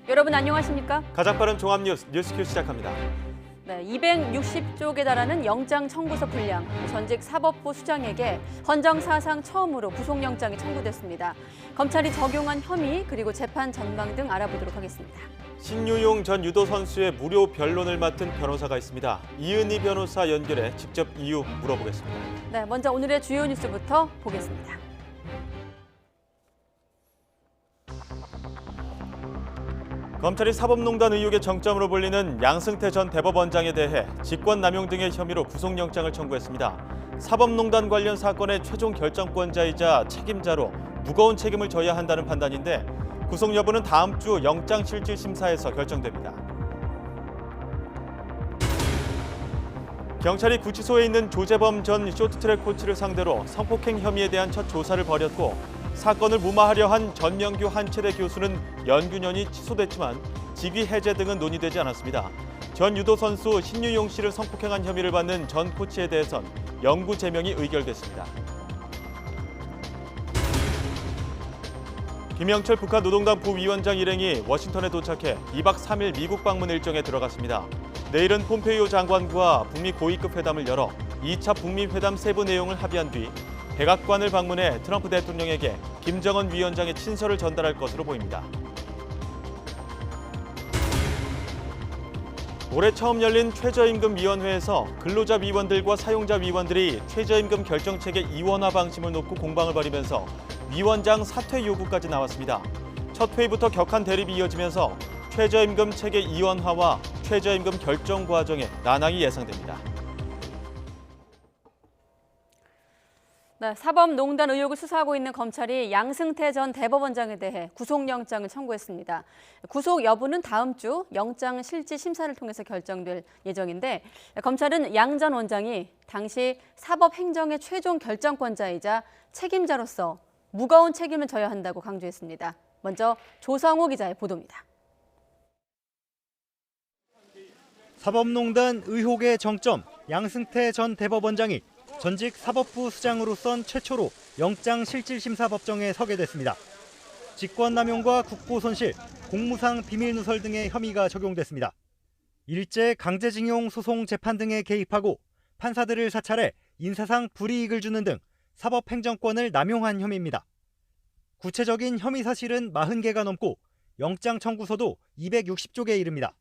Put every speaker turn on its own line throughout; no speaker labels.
여러분 안녕하십니까?
가장 빠른 종합 뉴스큐 시작합니다.
네, 260쪽에 달하는 영장 청구서 분량, 전직 사법부 수장에게 헌정 사상 처음으로 구속영장이 청구됐습니다. 검찰이 적용한 혐의 그리고 재판 전망 등 알아보도록 하겠습니다.
신유용 전 유도 선수의 무료 변론을 맡은 변호사가 있습니다. 이은희 변호사 연결해 직접 이유 물어보겠습니다.
네, 먼저 오늘의 주요 뉴스부터 보겠습니다.
검찰이 사법농단 의혹의 정점으로 불리는 양승태 전 대법원장에 대해 직권남용 등의 혐의로 구속영장을 청구했습니다. 사법농단 관련 사건의 최종 결정권자이자 책임자로 무거운 책임을 져야 한다는 판단인데 구속 여부는 다음 주 영장실질심사에서 결정됩니다. 경찰이 구치소에 있는 조재범 전 쇼트트랙 코치를 상대로 성폭행 혐의에 대한 첫 조사를 벌였고 사건을 무마하려 한 전명규 한체대 교수는 연균연이 취소됐지만 직위 해제 등은 논의되지 않았습니다. 전 유도 선수 신유용 씨를 성폭행한 혐의를 받는 전 코치에 대해선 영구 제명이 의결됐습니다. 김영철 북한 노동당 부위원장 일행이 워싱턴에 도착해 2박 3일 미국 방문 일정에 들어갔습니다. 내일은 폼페이오 장관과 북미 고위급 회담을 열어 2차 북미 회담 세부 내용을 합의한 뒤 백악관을 방문해 트럼프 대통령에게 김정은 위원장의 친서를 전달할 것으로 보입니다. 올해 처음 열린 최저임금위원회에서 근로자 위원들과 사용자 위원들이 최저임금 결정체계 이원화 방침을 놓고 공방을 벌이면서 위원장 사퇴 요구까지 나왔습니다. 첫 회의부터 격한 대립이 이어지면서 최저임금 체계 이원화와 최저임금 결정 과정에 난항이 예상됩니다.
네, 사법농단 의혹을 수사하고 있는 검찰이 양승태 전 대법원장에 대해 구속영장을 청구했습니다. 구속 여부는 다음 주 영장실질심사를 통해서 결정될 예정인데 검찰은 양 전 원장이 당시 사법행정의 최종 결정권자이자 책임자로서 무거운 책임을 져야 한다고 강조했습니다. 먼저 조성호 기자의 보도입니다.
사법농단 의혹의 정점, 양승태 전 대법원장이 전직 사법부 수장으로선 최초로 영장실질심사법정에 서게 됐습니다. 직권남용과 국고손실, 공무상 비밀누설 등의 혐의가 적용됐습니다. 일제 강제징용 소송 재판 등에 개입하고 판사들을 사찰해 인사상 불이익을 주는 등 사법행정권을 남용한 혐의입니다. 구체적인 혐의 사실은 40개가 넘고 영장 청구서도 260쪽에 이릅니다.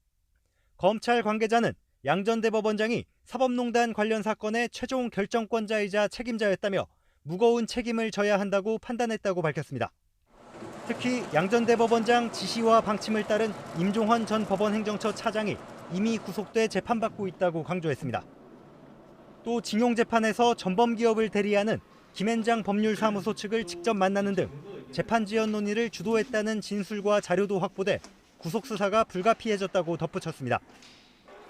검찰 관계자는 양 전 대법원장이 사법농단 관련 사건의 최종 결정권자이자 책임자였다며 무거운 책임을 져야 한다고 판단했다고 밝혔습니다. 특히 양 전 대법원장 지시와 방침을 따른 임종헌 전 법원행정처 차장이 이미 구속돼 재판받고 있다고 강조했습니다. 또 징용재판에서 전범기업을 대리하는 김앤장 법률사무소 측을 직접 만나는 등 재판 지연 논의를 주도했다는 진술과 자료도 확보돼 구속수사가 불가피해졌다고 덧붙였습니다.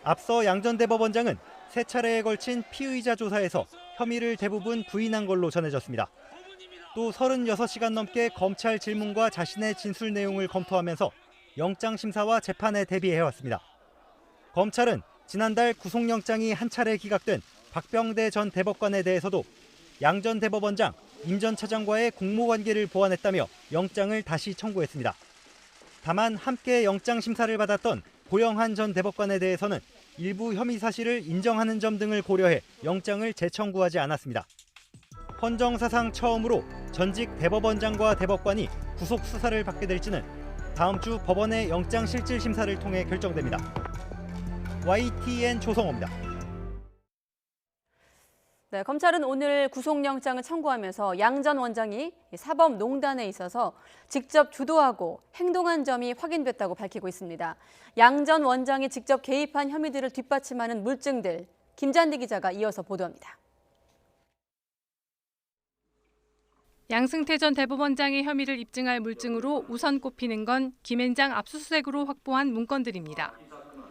앞서 양 전 대법원장은 세 차례에 걸친 피의자 조사에서 혐의를 대부분 부인한 걸로 전해졌습니다. 또 36시간 넘게 검찰 질문과 자신의 진술 내용을 검토하면서 영장심사와 재판에 대비해왔습니다. 검찰은 지난달 구속영장이 한 차례 기각된 박병대 전 대법관에 대해서도 양 전 대법원장, 임 전 차장과의 공모관계를 보완했다며 영장을 다시 청구했습니다. 다만 함께 영장심사를 받았던 고영한 전 대법관에 대해서는 일부 혐의 사실을 인정하는 점 등을 고려해 영장을 재청구하지 않았습니다. 헌정사상 처음으로 전직 대법원장과 대법관이 구속 수사를 받게 될지는 다음 주 법원의 영장실질심사를 통해 결정됩니다. YTN 조성호입니다.
네, 검찰은 오늘 구속영장을 청구하면서 양 전 원장이 사법농단에 있어서 직접 주도하고 행동한 점이 확인됐다고 밝히고 있습니다. 양 전 원장이 직접 개입한 혐의들을 뒷받침하는 물증들, 김잔디 기자가 이어서 보도합니다.
양승태 전 대법원장의 혐의를 입증할 물증으로 우선 꼽히는 건 김앤장 압수수색으로 확보한 문건들입니다.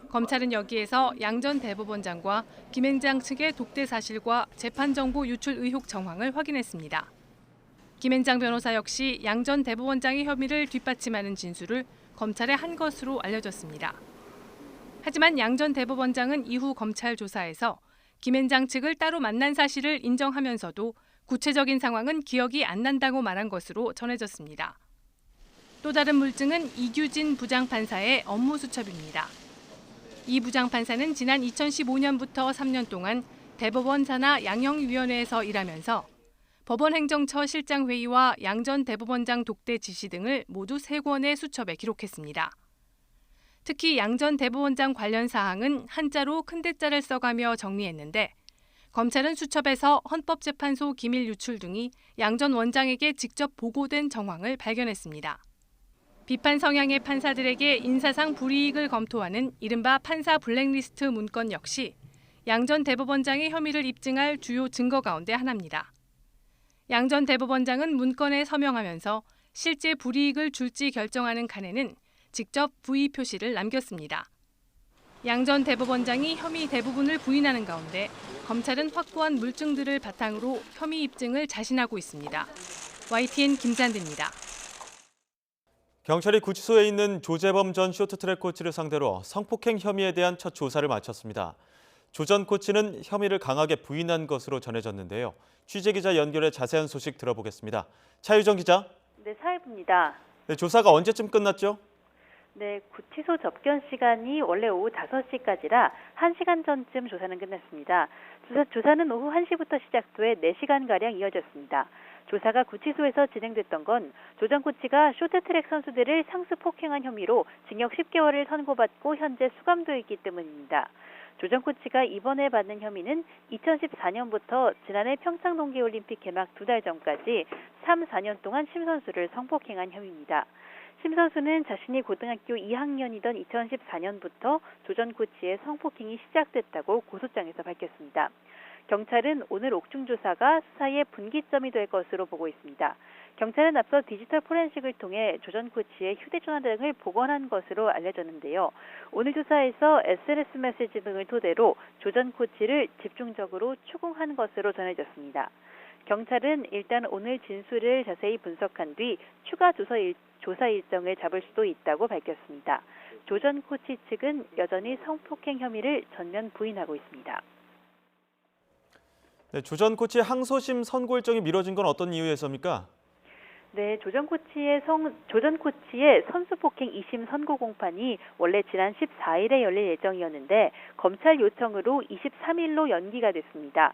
검찰은 여기에서 양 전 대법원장과 김앤장 측의 독대 사실과 재판 정보 유출 의혹 정황을 확인했습니다. 김앤장 변호사 역시 양 전 대법원장의 혐의를 뒷받침하는 진술을 검찰에 한 것으로 알려졌습니다. 하지만 양 전 대법원장은 이후 검찰 조사에서 김앤장 측을 따로 만난 사실을 인정하면서도 구체적인 상황은 기억이 안 난다고 말한 것으로 전해졌습니다. 또 다른 물증은 이규진 부장판사의 업무 수첩입니다. 이 부장판사는 지난 2015년부터 3년 동안 대법원 산하 양형위원회에서 일하면서 법원행정처 실장회의와 양 전 대법원장 독대 지시 등을 모두 3권의 수첩에 기록했습니다. 특히 양 전 대법원장 관련 사항은 한자로 큰 대자를 써가며 정리했는데 검찰은 수첩에서 헌법재판소 기밀 유출 등이 양 전 원장에게 직접 보고된 정황을 발견했습니다. 비판 성향의 판사들에게 인사상 불이익을 검토하는 이른바 판사 블랙리스트 문건 역시 양 전 대법원장의 혐의를 입증할 주요 증거 가운데 하나입니다. 양 전 대법원장은 문건에 서명하면서 실제 불이익을 줄지 결정하는 칸에는 직접 부의 표시를 남겼습니다. 양 전 대법원장이 혐의 대부분을 부인하는 가운데 검찰은 확보한 물증들을 바탕으로 혐의 입증을 자신하고 있습니다. YTN 김잔디입니다.
경찰이 구치소에 있는 조재범 전 쇼트트랙 코치를 상대로 성폭행 혐의에 대한 첫 조사를 마쳤습니다. 조 전 코치는 혐의를 강하게 부인한 것으로 전해졌는데요. 취재기자 연결해 자세한 소식 들어보겠습니다. 차유정 기자.
네, 사회부입니다.
네, 조사가 언제쯤 끝났죠?
네, 구치소 접견 시간이 원래 오후 5시까지라 1시간 전쯤 조사는 끝났습니다. 조사는 오후 1시부터 시작돼 4시간가량 이어졌습니다. 조사가 구치소에서 진행됐던 건 조 전 코치가 쇼트트랙 선수들을 상습 폭행한 혐의로 징역 10개월을 선고받고 현재 수감돼 있기 때문입니다. 조 전 코치가 이번에 받는 혐의는 2014년부터 지난해 평창 동계올림픽 개막 2달 전까지 3, 4년 동안 심 선수를 성폭행한 혐의입니다. 심 선수는 자신이 고등학교 2학년이던 2014년부터 조 전 코치의 성폭행이 시작됐다고 고소장에서 밝혔습니다. 경찰은 오늘 옥중 조사가 수사의 분기점이 될 것으로 보고 있습니다. 경찰은 앞서 디지털 포렌식을 통해 조 전 코치의 휴대전화 등을 복원한 것으로 알려졌는데요. 오늘 조사에서 SNS 메시지 등을 토대로 조 전 코치를 집중적으로 추궁한 것으로 전해졌습니다. 경찰은 일단 오늘 진술을 자세히 분석한 뒤 추가 조사 일정을 잡을 수도 있다고 밝혔습니다. 조 전 코치 측은 여전히 성폭행 혐의를 전면 부인하고 있습니다.
네, 조 전 코치의 항소심 선고 일정이 미뤄진 건 어떤 이유에서입니까?
네, 조 전 코치의 선수 폭행 2심 선고 공판이 원래 지난 14일에 열릴 예정이었는데 검찰 요청으로 23일로 연기가 됐습니다.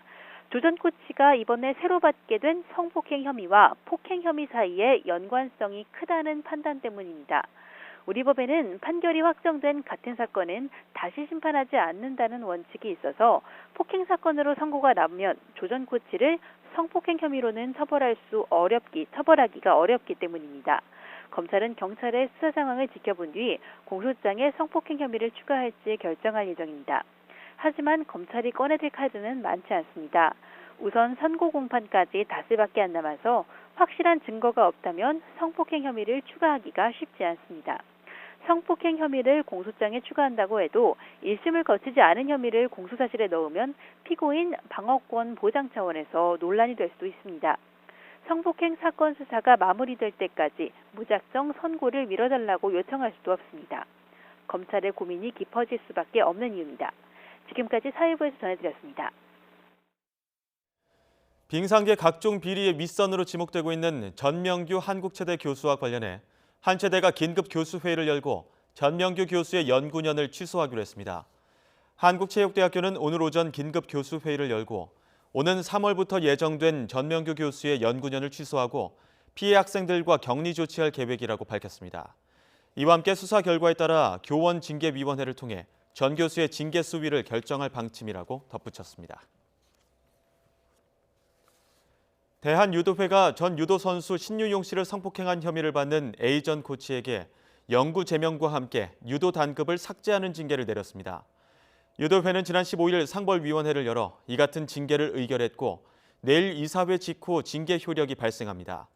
조 전 코치가 이번에 새로 받게 된 성폭행 혐의와 폭행 혐의 사이에 연관성이 크다는 판단 때문입니다. 우리 법에는 판결이 확정된 같은 사건은 다시 심판하지 않는다는 원칙이 있어서 폭행 사건으로 선고가 나면 조 전 코치를 성폭행 혐의로는 처벌하기가 어렵기 때문입니다. 검찰은 경찰의 수사 상황을 지켜본 뒤 공소장에 성폭행 혐의를 추가할지 결정할 예정입니다. 하지만 검찰이 꺼내들 카드는 많지 않습니다. 우선 선고 공판까지 닷새밖에 안 남아서 확실한 증거가 없다면 성폭행 혐의를 추가하기가 쉽지 않습니다. 성폭행 혐의를 공소장에 추가한다고 해도 1심을 거치지 않은 혐의를 공소사실에 넣으면 피고인 방어권 보장 차원에서 논란이 될 수도 있습니다. 성폭행 사건 수사가 마무리될 때까지 무작정 선고를 미뤄달라고 요청할 수도 없습니다. 검찰의 고민이 깊어질 수밖에 없는 이유입니다. 지금까지 사회부에서 전해드렸습니다.
빙상계 각종 비리의 윗선으로 지목되고 있는 전명규 한국체대 교수와 관련해 한 체대가 긴급 교수회의를 열고 전명규 교수의 연구년을 취소하기로 했습니다. 한국체육대학교는 오늘 오전 긴급 교수회의를 열고 오는 3월부터 예정된 전명규 교수의 연구년을 취소하고 피해 학생들과 격리 조치할 계획이라고 밝혔습니다. 이와 함께 수사 결과에 따라 교원 징계위원회를 통해 전 교수의 징계 수위를 결정할 방침이라고 덧붙였습니다. 대한유도회가 전 유도 선수 신유용 씨를 성폭행한 혐의를 받는 A 전 코치에게 영구 제명과 함께 유도 단급을 삭제하는 징계를 내렸습니다. 유도회는 지난 15일 상벌위원회를 열어 이 같은 징계를 의결했고 내일 이사회 직후 징계 효력이 발생합니다.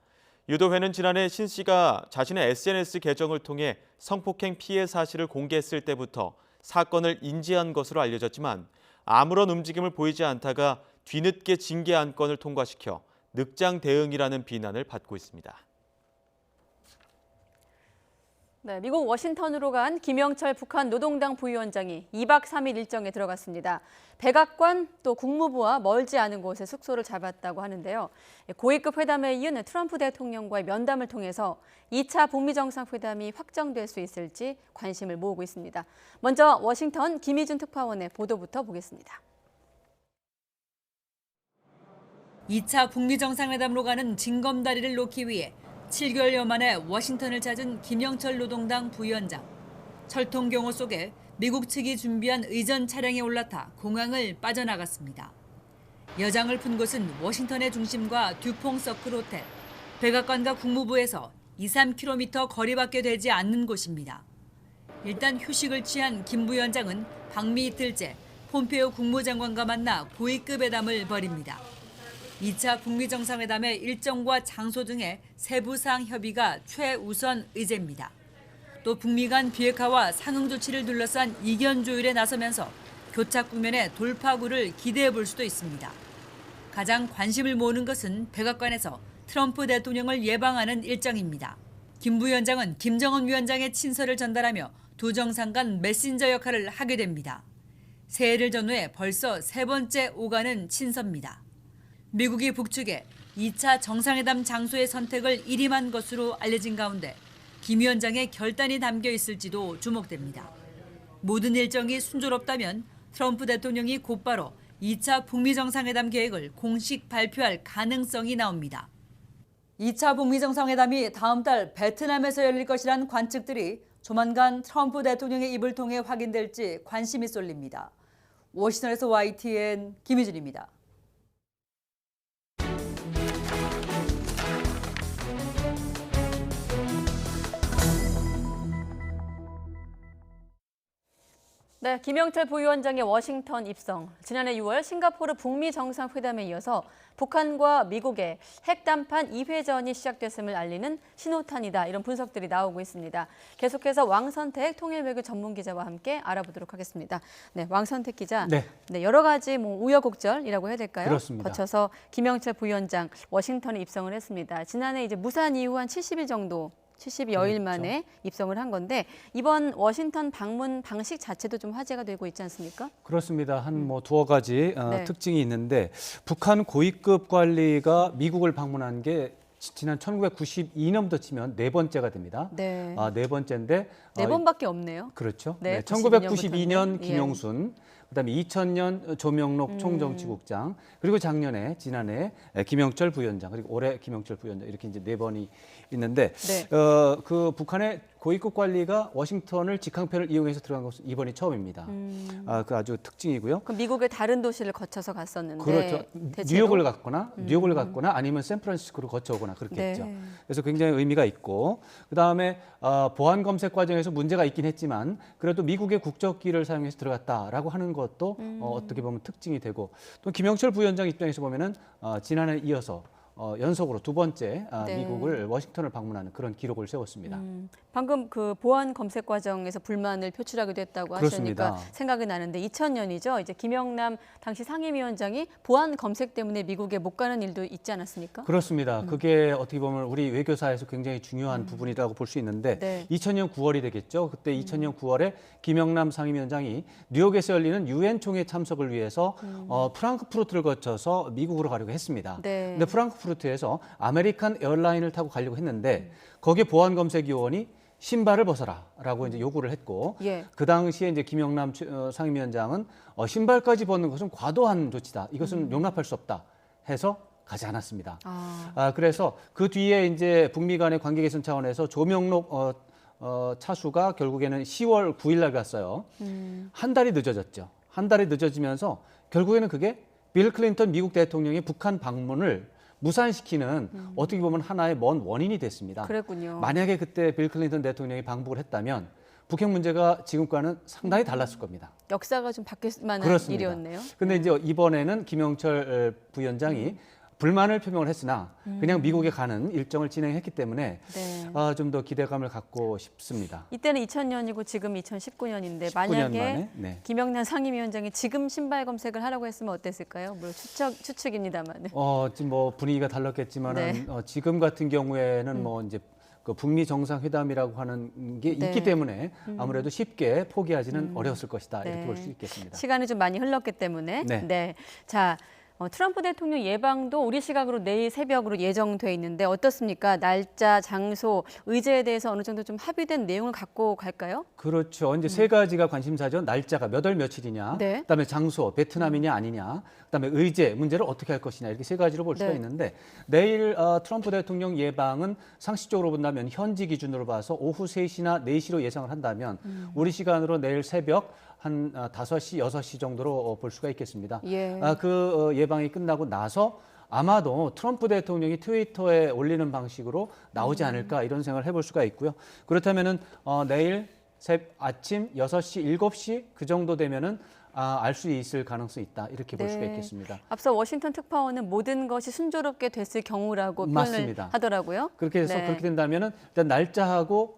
유도회는 지난해 신 씨가 자신의 SNS 계정을 통해 성폭행 피해 사실을 공개했을 때부터 사건을 인지한 것으로 알려졌지만 아무런 움직임을 보이지 않다가 뒤늦게 징계 안건을 통과시켜 늑장 대응이라는 비난을 받고 있습니다.
네, 미국 워싱턴으로 간 김영철 북한 노동당 부위원장이 2박 3일 일정에 들어갔습니다. 백악관 또 국무부와 멀지 않은 곳에 숙소를 잡았다고 하는데요. 고위급 회담에 이은 트럼프 대통령과의 면담을 통해서 2차 북미 정상회담이 확정될 수 있을지 관심을 모으고 있습니다. 먼저 워싱턴 김희준 특파원의 보도부터 보겠습니다.
2차 북미 정상회담으로 가는 징검다리를 놓기 위해 7개월여 만에 워싱턴을 찾은 김영철 노동당 부위원장. 철통 경호 속에 미국 측이 준비한 의전 차량에 올라타 공항을 빠져나갔습니다. 여장을 푼 곳은 워싱턴의 중심과 듀퐁 서클 호텔, 백악관과 국무부에서 2-3km 거리밖에 되지 않는 곳입니다. 일단 휴식을 취한 김 부위원장은 방미 이틀째 폼페이오 국무장관과 만나 고위급 회담을 벌입니다. 2차 북미 정상회담의 일정과 장소 등의 세부 사항 협의가 최우선 의제입니다. 또 북미 간 비핵화와 상응 조치를 둘러싼 이견 조율에 나서면서 교착 국면의 돌파구를 기대해 볼 수도 있습니다. 가장 관심을 모으는 것은 백악관에서 트럼프 대통령을 예방하는 일정입니다. 김 부위원장은 김정은 위원장의 친서를 전달하며 두 정상 간 메신저 역할을 하게 됩니다. 새해를 전후해 벌써 세 번째 오가는 친서입니다. 미국이 북측에 2차 정상회담 장소의 선택을 일임한 것으로 알려진 가운데 김 위원장의 결단이 담겨 있을지도 주목됩니다. 모든 일정이 순조롭다면 트럼프 대통령이 곧바로 2차 북미 정상회담 계획을 공식 발표할 가능성이 나옵니다. 2차 북미 정상회담이 다음 달 베트남에서 열릴 것이란 관측들이 조만간 트럼프 대통령의 입을 통해 확인될지 관심이 쏠립니다. 워싱턴에서 YTN 김희준입니다.
네, 김영철 부위원장의 워싱턴 입성. 지난해 6월 싱가포르 북미 정상회담에 이어서 북한과 미국의 핵담판 2회전이 시작됐음을 알리는 신호탄이다. 이런 분석들이 나오고 있습니다. 계속해서 왕선택 통일외교 전문기자와 함께 알아보도록 하겠습니다. 네, 왕선택 기자.
네.
여러 가지 우여곡절이라고 해야 될까요?
그렇습니다.
거쳐서 김영철 부위원장 워싱턴에 입성을 했습니다. 지난해 이제 무산 이후 한 70일 정도 70여일 만에 입성을 한 건데 이번 워싱턴 방문 방식 자체도 좀 화제가 되고 있지 않습니까?
그렇습니다. 한 두어 가지
네.
특징이 있는데 북한 고위급 관리가 미국을 방문한 게 지난 1992년부터 치면 네 번째가 됩니다.
네.
네 번째인데
네 번밖에 없네요.
그렇죠.
네,
네, 1992년
예.
김용순, 그다음에 2000년 조명록 총정치국장, 그리고 지난해 김영철 부위원장, 그리고 올해 김영철 부위원장 이렇게 이제 네 번이 있는데
네.
그 북한의 고위급 관리가 워싱턴을 직항편을 이용해서 들어간 것은 이번이 처음입니다. 그 아주 특징이고요.
그럼 미국의 다른 도시를 거쳐서 갔었는데
그렇죠.
대체로?
뉴욕을 갔거나 아니면 샌프란시스코를 거쳐오거나 그렇게
네.
했죠. 그래서 굉장히 의미가 있고 그다음에 보안 검색 과정에서 문제가 있긴 했지만 그래도 미국의 국적기를 사용해서 들어갔다라고 하는 것도 어떻게 보면 특징이 되고 또 김영철 부위원장 입장에서 보면은 지난해 이어서 연속으로 두 번째
네.
미국을 워싱턴을 방문하는 그런 기록을 세웠습니다.
방금 그 보안 검색 과정에서 불만을 표출하기도 했다고
그렇습니다.
하시니까 생각이 나는데 2000년이죠. 이제 김영남 당시 상임위원장이 보안 검색 때문에 미국에 못 가는 일도 있지 않았습니까?
그렇습니다. 그게 어떻게 보면 우리 외교사에서 굉장히 중요한 부분이라고 볼 수 있는데
네.
2000년 9월이 되겠죠. 그때 2000년 9월에 김영남 상임위원장이 뉴욕에서 열리는 유엔 총회 참석을 위해서 프랑크푸르트를 거쳐서 미국으로 가려고 했습니다.
네.
근데 프랑크푸르트에서 아메리칸 에어라인을 타고 가려고 했는데 거기에 보안 검색 요원이 신발을 벗어라라고 이제 요구를 했고
예.
그 당시에 이제 김영남 상임위원장은 신발까지 벗는 것은 과도한 조치다. 이것은 용납할 수 없다 해서 가지 않았습니다. 그래서 그 뒤에 이제 북미 간의 관계 개선 차원에서 조명록 차수가 결국에는 10월 9일 날 갔어요. 한 달이 늦어졌죠. 한 달이 늦어지면서 결국에는 그게 빌 클린턴 미국 대통령의 북한 방문을 무산시키는 어떻게 보면 하나의 먼 원인이 됐습니다.
그랬군요.
만약에 그때 빌 클린턴 대통령이 방북을 했다면 북핵 문제가 지금과는 상당히 달랐을 겁니다.
역사가 좀 바뀔 만한
그렇습니다.
일이었네요.
근데 이제 이번에는 김영철 부위원장이 불만을 표명을 했으나 그냥 미국에 가는 일정을 진행했기 때문에
네.
좀 더 기대감을 갖고 싶습니다.
이때는 2000년이고 지금 2019년인데
19년
만약에
만에, 네.
김영남 상임위원장이 지금 신발 검색을 하라고 했으면 어땠을까요? 물론 추측입니다만.
지금 뭐 분위기가 달랐겠지만은
네.
지금 같은 경우에는 뭐 이제 그 북미 정상회담이라고 하는 게
네.
있기 때문에 아무래도 쉽게 포기하지는 어려웠을 것이다 이렇게
네.
볼 수 있겠습니다.
시간이 좀 많이 흘렀기 때문에.
네.
자, 트럼프 대통령 예방도 우리 시각으로 내일 새벽으로 예정돼 있는데 어떻습니까? 날짜, 장소, 의제에 대해서 어느 정도 좀 합의된 내용을 갖고 갈까요?
그렇죠. 이제 세 가지가 관심사죠. 날짜가 몇 월 며칠이냐,
네.
그다음에 장소, 베트남이냐 아니냐, 그다음에 의제 문제를 어떻게 할 것이냐 이렇게 세 가지로 볼 수가
네.
있는데 내일 트럼프 대통령 예방은 상식적으로 본다면 현지 기준으로 봐서 오후 3시나 4시로 예상을 한다면 우리 시간으로 내일 새벽 한 5시, 6시 정도로 볼 수가 있겠습니다.
예.
그 예방이 끝나고 나서 아마도 트럼프 대통령이 트위터에 올리는 방식으로 나오지 않을까 이런 생각을 해볼 수가 있고요. 그렇다면은 내일 아침 6시, 7시 그 정도 되면은 알 수 있을 가능성이 있다 이렇게 볼 수가
네.
있겠습니다.
앞서 워싱턴 특파원은 모든 것이 순조롭게 됐을 경우라고 표현을
맞습니다.
하더라고요.
그렇게 해서
네.
그렇게 된다면은 일단 날짜하고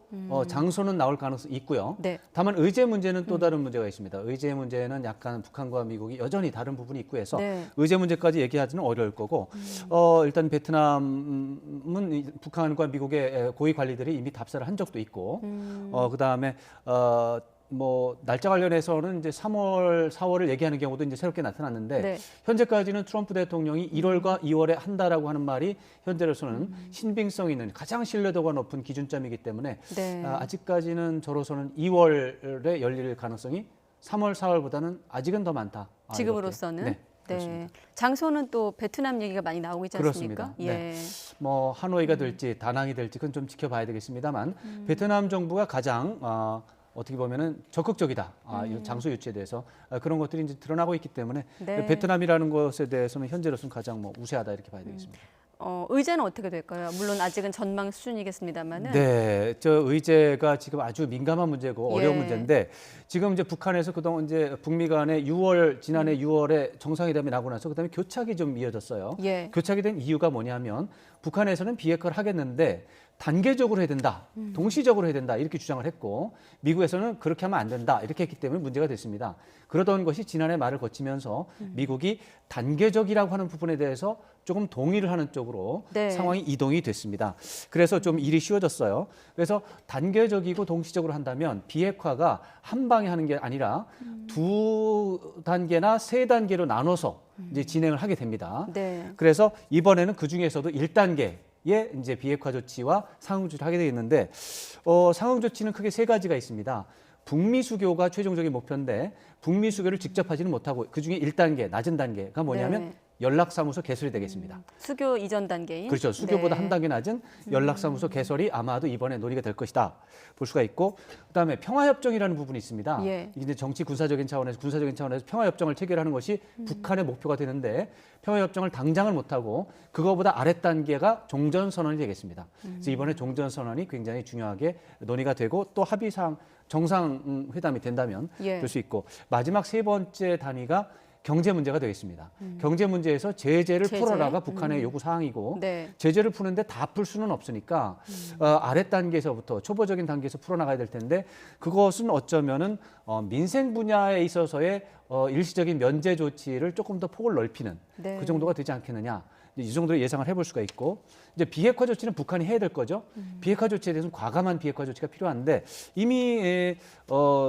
장소는 나올 가능성이 있고요.
네.
다만 의제 문제는 또 다른 문제가 있습니다. 의제 문제는 약간 북한과 미국이 여전히 다른 부분이 있고 해서
네.
의제 문제까지 얘기하기는 어려울 거고 일단 베트남은 북한과 미국의 고위 관리들이 이미 답사를 한 적도 있고 그다음에 뭐 날짜 관련해서는 이제 3월, 4월을 얘기하는 경우도 이제 새롭게 나타났는데
네.
현재까지는 트럼프 대통령이 1월과 2월에 한다라고 하는 말이 현재로서는 신빙성 있는 가장 신뢰도가 높은 기준점이기 때문에
네.
아직까지는 저로서는 2월에 열릴 가능성이 3월, 4월보다는 아직은 더 많다.
지금으로서는.
이렇게. 네, 그렇습니다.
장소는 또 베트남 얘기가 많이 나오고 있지 않습니까?
그렇습니다. 네. 뭐 하노이가 될지 다낭이 될지 그건 좀 지켜봐야 되겠습니다만 베트남 정부가 가장 어떻게 보면은 적극적이다. 이 장소 유치에 대해서 그런 것들이 이제 드러나고 있기 때문에
네.
베트남이라는 것에 대해서는 현재로서는 가장 뭐 우세하다 이렇게 봐야 되겠습니다.
의제는 어떻게 될까요? 물론 아직은 전망 수준이겠습니다만은.
네, 저 의제가 지금 아주 민감한 문제고 어려운
예.
문제인데 지금 이제 북한에서 그동안 이제 북미 간에 지난해 6월에 정상회담이 나고 나서 그다음에 교착이 좀 이어졌어요.
예.
교착이 된 이유가 뭐냐면 북한에서는 비핵화를 하겠는데 단계적으로 해야 된다, 동시적으로 해야 된다 이렇게 주장을 했고 미국에서는 그렇게 하면 안 된다 이렇게 했기 때문에 문제가 됐습니다. 그러던 것이 지난해 말을 거치면서 미국이 단계적이라고 하는 부분에 대해서 조금 동의를 하는 쪽으로
네.
상황이 이동이 됐습니다. 그래서 좀 일이 쉬워졌어요. 그래서 단계적이고 동시적으로 한다면 비핵화가 한 방에 하는 게 아니라 두 단계나 세 단계로 나눠서 이제 진행을 하게 됩니다.
네.
그래서 이번에는 그 중에서도 1단계 예, 이제 비핵화 조치와 상응 조치를 하게 되겠는데 상응 조치는 크게 세 가지가 있습니다. 북미 수교가 최종적인 목표인데 북미 수교를 직접 하지는 못하고 그중에 1단계, 낮은 단계가 뭐냐면
네.
연락사무소 개설이 되겠습니다.
수교 이전 단계인.
그렇죠. 수교보다
네.
한 단계 낮은 연락사무소 개설이 아마도 이번에 논의가 될 것이다 볼 수가 있고 그다음에 평화협정이라는 부분이 있습니다.
예.
이게 이제 정치 군사적인 차원에서 평화협정을 체결하는 것이 북한의 목표가 되는데 평화협정을 당장을 못하고 그거보다 아래 단계가 종전선언이 되겠습니다. 그래서 이번에 종전선언이 굉장히 중요하게 논의가 되고 또 합의사항 정상회담이 된다면
예.
될 수 있고 마지막 세 번째 단위가 경제 문제가 되겠습니다. 경제 문제에서 제재를
제재?
풀어라가 북한의 요구 사항이고
네.
제재를 푸는데 다 풀 수는 없으니까 아래 단계에서부터 초보적인 단계에서 풀어나가야 될 텐데 그것은 어쩌면은 민생 분야에 있어서의 일시적인 면제 조치를 조금 더 폭을 넓히는
네.
그 정도가 되지 않겠느냐. 이 정도로 예상을 해볼 수가 있고 이제 비핵화 조치는 북한이 해야 될 거죠. 비핵화 조치에 대해서는 과감한 비핵화 조치가 필요한데 이미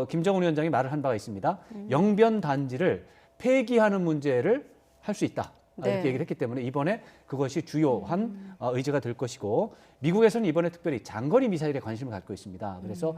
김정은 위원장이 말을 한 바가 있습니다. 영변 단지를 폐기하는 문제를 할 수 있다.
네.
이렇게 얘기를 했기 때문에 이번에 그것이 주요한 의제가 될 것이고 미국에서는 이번에 특별히 장거리 미사일에 관심을 갖고 있습니다. 그래서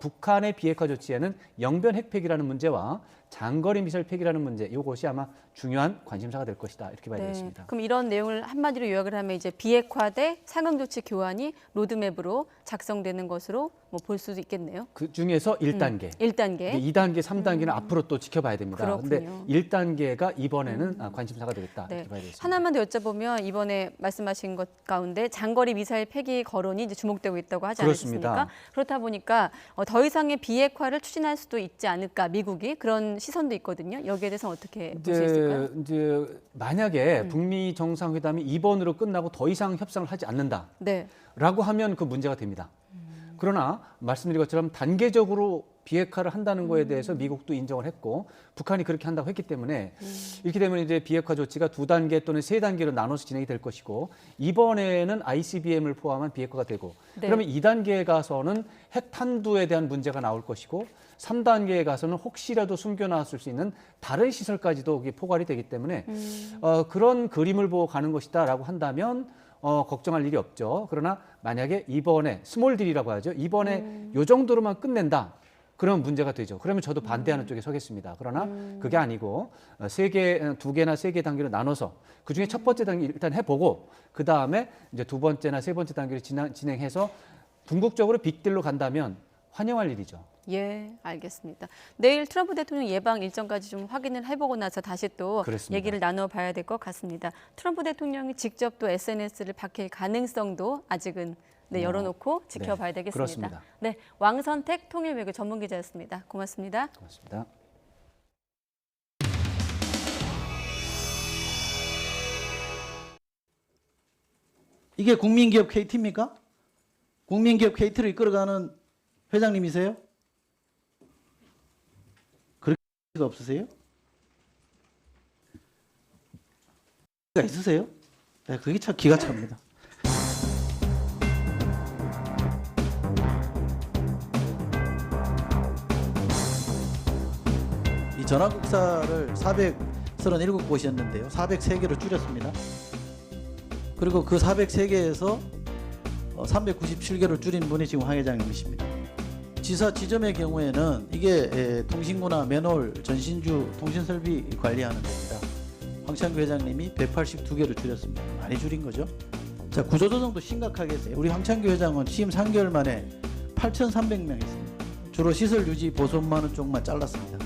북한의 비핵화 조치에는 영변 핵폐기라는 문제와 장거리 미사일 폐기라는 문제 이것이 아마 중요한 관심사가 될 것이다. 이렇게 봐야 되겠습니다.
그럼 이런 내용을 한마디로 요약을 하면 이제 비핵화 대 상응 조치 교환이 로드맵으로 작성되는 것으로 뭐 볼 수도 있겠네요.
그 중에서 1단계.
1단계.
2단계, 3단계는 앞으로 또 지켜봐야 됩니다. 그런데
그렇군요.
1단계가 이번에는 관심사가 되겠다.
네.
이렇게 봐야 되겠습니다.
하나만 더 여쭤보면 이번에 말씀하신 것 가운데 장거리 미사일 폐기 거론이 이제 주목되고 있다고 하지
그렇습니다.
않았습니까? 그렇다 보니까 더 이상의 비핵화를 추진할 수도 있지 않을까 미국이 그런 시선도 있거든요. 여기에 대해서는 어떻게 볼 수 있을까요?
이제 만약에 북미 정상회담이 이번으로 끝나고 더 이상 협상을 하지 않는다라고
네.
하면 그 문제가 됩니다. 그러나 말씀드린 것처럼 단계적으로 비핵화를 한다는 거에 대해서 미국도 인정을 했고 북한이 그렇게 한다고 했기 때문에 이렇게 되면 이제 비핵화 조치가 2단계 또는 3단계로 나눠서 진행이 될 것이고 이번에는 ICBM을 포함한 비핵화가 되고
네.
그러면 2단계에 가서는 핵 탄두에 대한 문제가 나올 것이고 3단계에 가서는 혹시라도 숨겨놨을 수 있는 다른 시설까지도 포괄이 되기 때문에 그런 그림을 보고 가는 것이다라고 한다면 걱정할 일이 없죠. 그러나 만약에 이번에 스몰 딜이라고 하죠. 이번에 요 정도로만 끝낸다. 그러면 문제가 되죠. 그러면 저도 반대하는 쪽에 서겠습니다. 그러나 그게 아니고 2개나 3개 단계로 나눠서 그중에 첫 번째 단계 일단 해보고 그 다음에 이제 2번째나 3번째 단계를 진행해서 궁극적으로 빅딜로 간다면 환영할 일이죠.
예, 알겠습니다. 내일 트럼프 대통령 예방 일정까지 좀 확인을 해보고 나서 다시 또
그렇습니다.
얘기를 나눠봐야 될 것 같습니다. 트럼프 대통령이 직접 또 SNS를 밝힐 가능성도 아직은 열어놓고 지켜봐야 되겠습니다.
그렇습니다.
네, 왕선택 통일외교 전문기자였습니다. 고맙습니다.
고맙습니다.
이게 국민기업 KT입니까? 국민기업 KT를 이끌어가는 회장님이세요? 그렇게 없으세요? 있으세요? 네, 그게 참 기가 찹니다. 이 전화국사를 437곳이었는데요. 403개로 줄였습니다. 그리고 그 403개에서 397개로 줄인 분이 지금 황 회장님이십니다. 지사 지점의 경우에는 이게 통신구나 맨홀, 전신주, 통신설비 관리하는 데입니다. 황창규 회장님이 182개로 줄였습니다. 많이 줄인 거죠. 자, 구조조정도 심각하게 했어요. 우리 황창규 회장은 취임 3개월 만에 8,300명 했습니다. 주로 시설 유지 보수업무하는 쪽만 잘랐습니다.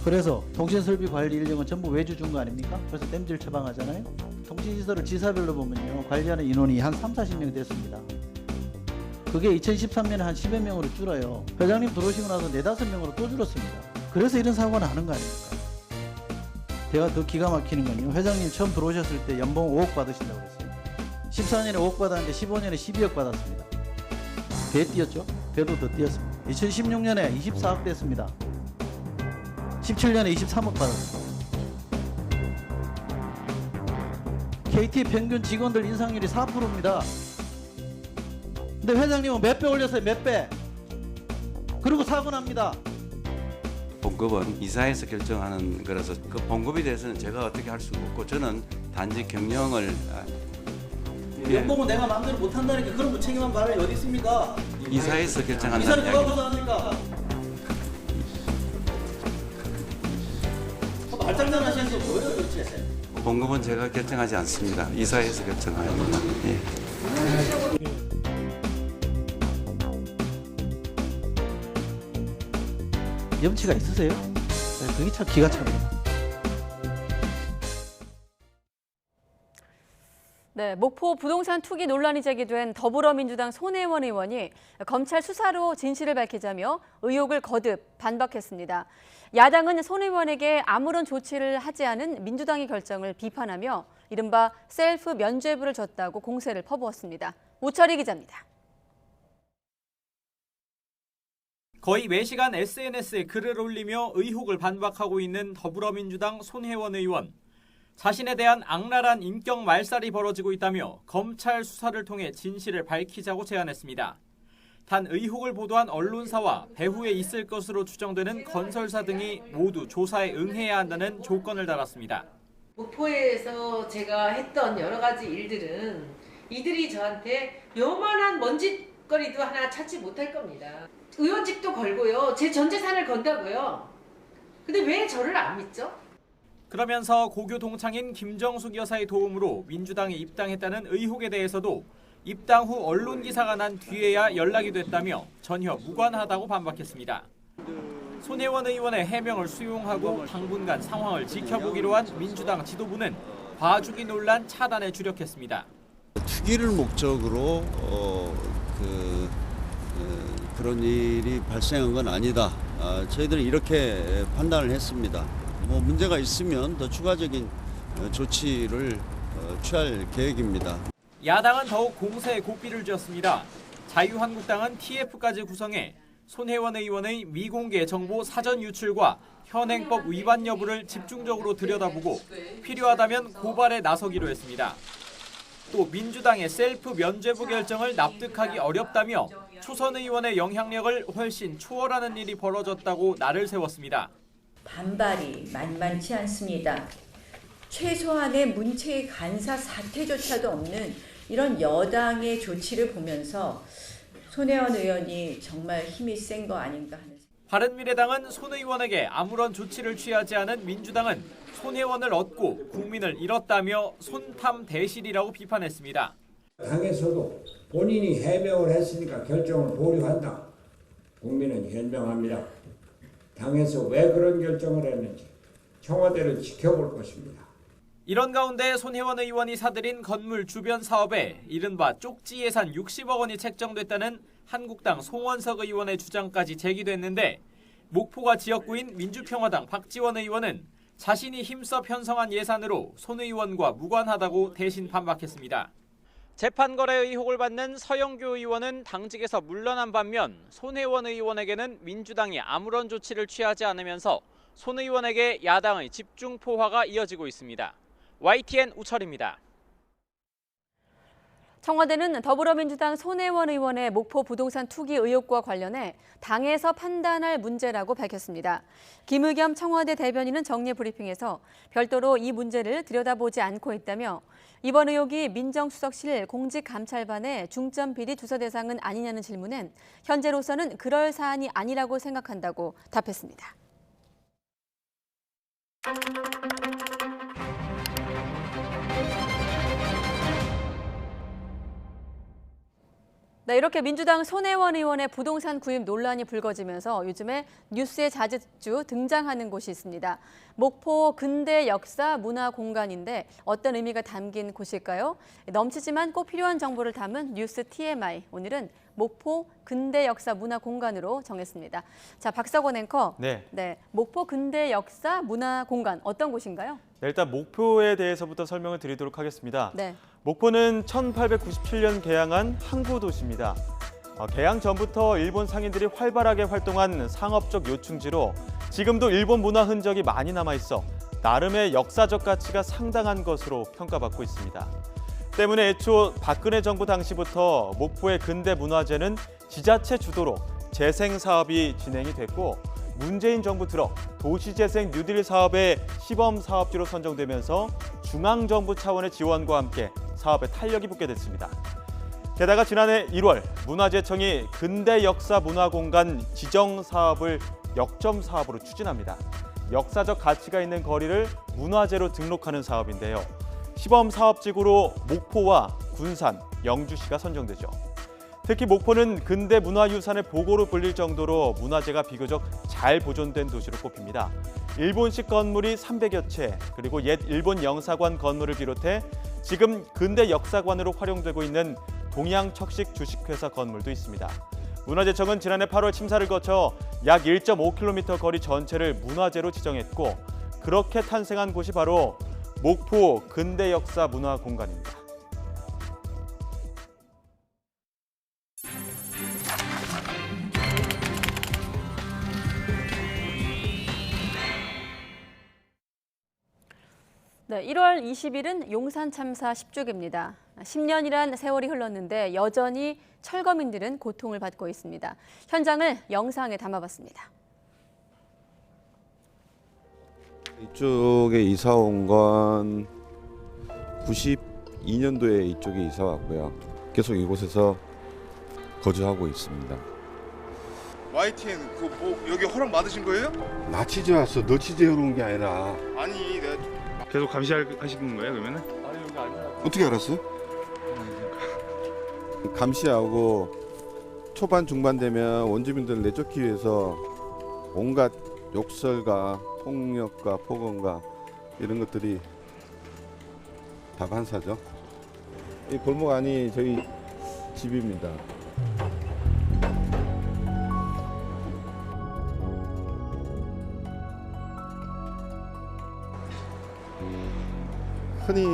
그래서 통신설비 관리 인력은 전부 외주 준 거 아닙니까? 그래서 땜질 처방하잖아요. 통신시설을 지사별로 보면요, 관리하는 인원이 한 30-40명 됐습니다. 그게 2013년에 한 10여 명으로 줄어요. 회장님 들어오시고 나서 4-5명으로 또 줄었습니다. 그래서 이런 사고가 나는 거 아닙니까? 제가 더 기가 막히는 건요, 회장님 처음 들어오셨을 때 연봉 5억 받으신다고 그랬어요. 14년에 5억 받았는데 15년에 12억 받았습니다. 배 뛰었죠? 배도 더 뛰었습니다. 2016년에 24억 됐습니다. 17년에 23억 받았습니다. KT 평균 직원들 인상률이 4%입니다. 근데 회장님은 몇 배 올렸어요? 몇 배? 그리고 사고 납니다.
봉급은 이사에서 결정하는 거라서 그 봉급에 대해서는 제가 어떻게 할 수가 없고 저는 단지 경영을
연봉은 내가 마음대로 못한다니까 그런 무책임한 말이 어디 있습니까?
이사에서 결정한다는
이사는 누가
이야기.
고소합니까? 말장난 하시는 게 뭐예요 도대체?
봉급은 제가 결정하지 않습니다. 이사에서 결정합니다. 예.
염치가 있으세요? 네, 그게 참 기가 찹니다.
네, 목포 부동산 투기 논란이 제기된 더불어민주당 손혜원 의원이 검찰 수사로 진실을 밝히자며 의혹을 거듭 반박했습니다. 야당은 손 의원에게 아무런 조치를 하지 않은 민주당의 결정을 비판하며 이른바 셀프 면죄부를 줬다고 공세를 퍼부었습니다. 우철희 기자입니다.
거의 매시간 SNS에 글을 올리며 의혹을 반박하고 있는 더불어민주당 손혜원 의원. 자신에 대한 악랄한 인격 말살이 벌어지고 있다며 검찰 수사를 통해 진실을 밝히자고 제안했습니다. 단 의혹을 보도한 언론사와 배후에 있을 것으로 추정되는 건설사 등이 모두 조사에 응해야 한다는 조건을 달았습니다.
목포에서 제가 했던 여러 가지 일들은 이들이 저한테 요만한 먼지거리도 하나 찾지 못할 겁니다. 의원직도 걸고요. 제 전 재산을 건다고요. 근데 왜 저를 안 믿죠?
그러면서 고교 동창인 김정숙 여사의 도움으로 민주당에 입당했다는 의혹에 대해서도 입당 후 언론 기사가 난 뒤에야 연락이 됐다며 전혀 무관하다고 반박했습니다. 손혜원 의원의 해명을 수용하고 당분간 상황을 지켜보기로 한 민주당 지도부는 봐주기 논란 차단에 주력했습니다.
투기를 목적으로 그런 일이 발생한 건 아니다. 저희들은 이렇게 판단을 했습니다. 뭐 문제가 있으면 더 추가적인 조치를 취할 계획입니다.
야당은 더욱 공세에 고삐를 쥐었습니다. 자유한국당은 TF까지 구성해 손혜원 의원의 미공개 정보 사전 유출과 현행법 위반 여부를 집중적으로 들여다보고 필요하다면 고발에 나서기로 했습니다. 또 민주당의 셀프 면죄부 결정을 납득하기 어렵다며 초선 의원의 영향력을 훨씬 초월하는 일이 벌어졌다고 날을 세웠습니다.
반발이 만만치 않습니다. 최소한의 문체의 간사 사퇴조차도 없는 이런 여당의 조치를 보면서 손혜원 의원이 정말 힘이 센 거 아닌가 하는 생각.
바른미래당은 손 의원에게 아무런 조치를 취하지 않은 민주당은 손 의원을 얻고 국민을 잃었다며 손탐 대실이라고 비판했습니다.
당에서도 본인이 해명을 했으니까 결정을 보류한다. 국민은 현명합니다. 당에서 왜 그런 결정을 했는지 청와대를 지켜볼 것입니다.
이런 가운데 손혜원 의원이 사들인 건물 주변 사업에 이른바 쪽지 예산 60억 원이 책정됐다는 한국당 송원석 의원의 주장까지 제기됐는데 목포가 지역구인 민주평화당 박지원 의원은 자신이 힘써 편성한 예산으로 손 의원과 무관하다고 대신 반박했습니다. 재판 거래 의혹을 받는 서영교 의원은 당직에서 물러난 반면 손혜원 의원에게는 민주당이 아무런 조치를 취하지 않으면서 손 의원에게 야당의 집중 포화가 이어지고 있습니다. YTN 우철입니다.
청와대는 더불어민주당 손혜원 의원의 목포 부동산 투기 의혹과 관련해 당에서 판단할 문제라고 밝혔습니다. 김의겸 청와대 대변인은 정례 브리핑에서 별도로 이 문제를 들여다보지 않고 있다며 이번 의혹이 민정수석실 공직감찰반의 중점 비리 조사 대상은 아니냐는 질문엔 현재로서는 그럴 사안이 아니라고 생각한다고 답했습니다. 네, 이렇게 민주당 손혜원 의원의 부동산 구입 논란이 불거지면서 요즘에 뉴스에 자주 등장하는 곳이 있습니다. 목포 근대 역사 문화 공간인데 어떤 의미가 담긴 곳일까요? 넘치지만 꼭 필요한 정보를 담은 뉴스 TMI. 오늘은 목포 근대 역사 문화 공간으로 정했습니다. 자, 박사권 앵커. 네, 목포 근대 역사 문화 공간 어떤 곳인가요?
네, 일단 목포에 대해서부터 설명을 드리도록 하겠습니다.
네.
목포는 1897년 개항한 항구 도시입니다. 개항 전부터 일본 상인들이 활발하게 활동한 상업적 요충지로 지금도 일본 문화 흔적이 많이 남아있어 나름의 역사적 가치가 상당한 것으로 평가받고 있습니다. 때문에 애초 박근혜 정부 당시부터 목포의 근대 문화재는 지자체 주도로 재생 사업이 진행이 됐고 문재인 정부 들어 도시재생 뉴딜 사업의 시범 사업지로 선정되면서 중앙정부 차원의 지원과 함께 사업에 탄력이 붙게 됐습니다. 게다가 지난해 1월 문화재청이 근대 역사 문화공간 지정 사업을 역점 사업으로 추진합니다. 역사적 가치가 있는 거리를 문화재로 등록하는 사업인데요. 시범 사업지구로 목포와 군산, 영주시가 선정되죠. 특히 목포는 근대 문화유산의 보고로 불릴 정도로 문화재가 비교적 잘 보존된 도시로 꼽힙니다. 일본식 건물이 300여 채, 그리고 옛 일본 영사관 건물을 비롯해 지금 근대 역사관으로 활용되고 있는 동양척식 주식회사 건물도 있습니다. 문화재청은 지난해 8월 심사를 거쳐 약 1.5km 거리 전체를 문화재로 지정했고 그렇게 탄생한 곳이 바로 목포 근대 역사 문화 공간입니다.
네, 1월 20일은 용산 참사 10주기입니다. 10년이란 세월이 흘렀는데 여전히 철거민들은 고통을 받고 있습니다. 현장을 영상에 담아봤습니다.
이쪽에 이사 온 건 92년도에 이쪽에 이사 왔고요. 계속 이곳에서 거주하고 있습니다.
YTN 여기 허락 받으신 거예요?
나 취재 왔어. 너 취재하러 온 게 아니라.
아니 내가 계속 감시하시는 거예요 그러면은?
아니 여기 알고. 어떻게 알았어? 감시하고 초반 중반 되면 원주민들을 내쫓기 위해서 온갖 욕설과 폭력과 폭언과 이런 것들이 다반사죠. 이 골목 안이 저희 집입니다. 흔히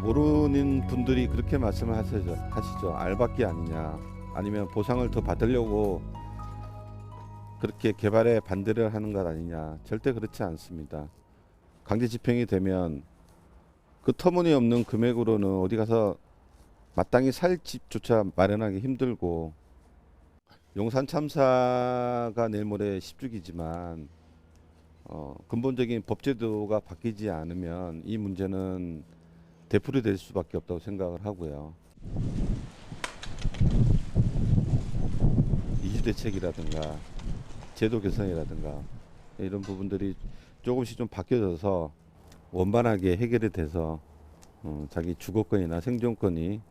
모르는 분들이 그렇게 말씀을 하시죠. 알박기 아니냐, 아니면 보상을 더 받으려고 그렇게 개발에 반대를 하는 것 아니냐. 절대 그렇지 않습니다. 강제 집행이 되면 그 터무니없는 금액으로는 어디 가서 마땅히 살 집조차 마련하기 힘들고, 용산 참사가 내일 모레 10주기지만 근본적인 법제도가 바뀌지 않으면 이 문제는 되풀이될 수밖에 없다고 생각을 하고요. 이주 대책이라든가 제도 개선이라든가 이런 부분들이 조금씩 좀 바뀌어져서 원만하게 해결이 돼서 자기 주거권이나 생존권이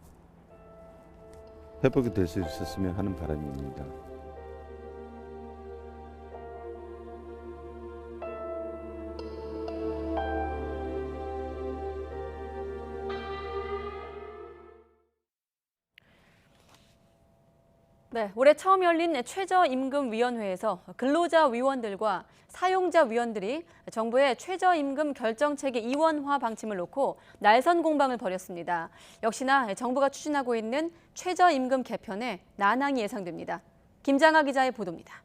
회복이 될 수 있었으면 하는 바람입니다.
네, 올해 처음 열린 최저임금위원회에서 근로자 위원들과 사용자 위원들이 정부의 최저임금 결정체계 이원화 방침을 놓고 날선 공방을 벌였습니다. 역시나 정부가 추진하고 있는 최저임금 개편에 난항이 예상됩니다. 김장하 기자의 보도입니다.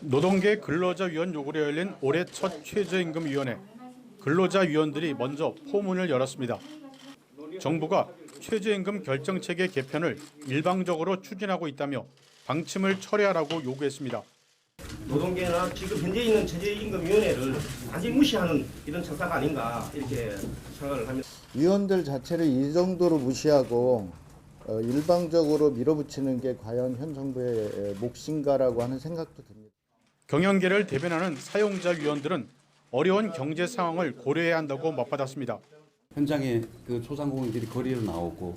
노동계 근로자위원 요구로 열린 올해 첫 최저임금위원회. 근로자위원들이 먼저 포문을 열었습니다. 정부가 최저임금 결정체계 개편을 일방적으로 추진하고 있다며 방침을 철회하라고 요구했습니다.
노동계나 지금 현재 있는 최저임금위원회를 완전히 무시하는 이런 청사가 아닌가 이렇게 생각을 합니다.
위원들 자체를 이 정도로 무시하고 일방적으로 밀어붙이는 게 과연 현 정부의 몫인가라고 하는 생각도 듭니다.
경영계를 대변하는 사용자 위원들은 어려운 경제 상황을 고려해야 한다고 맞받았습니다.
현장에 그 소상공인들이 거리로 나오고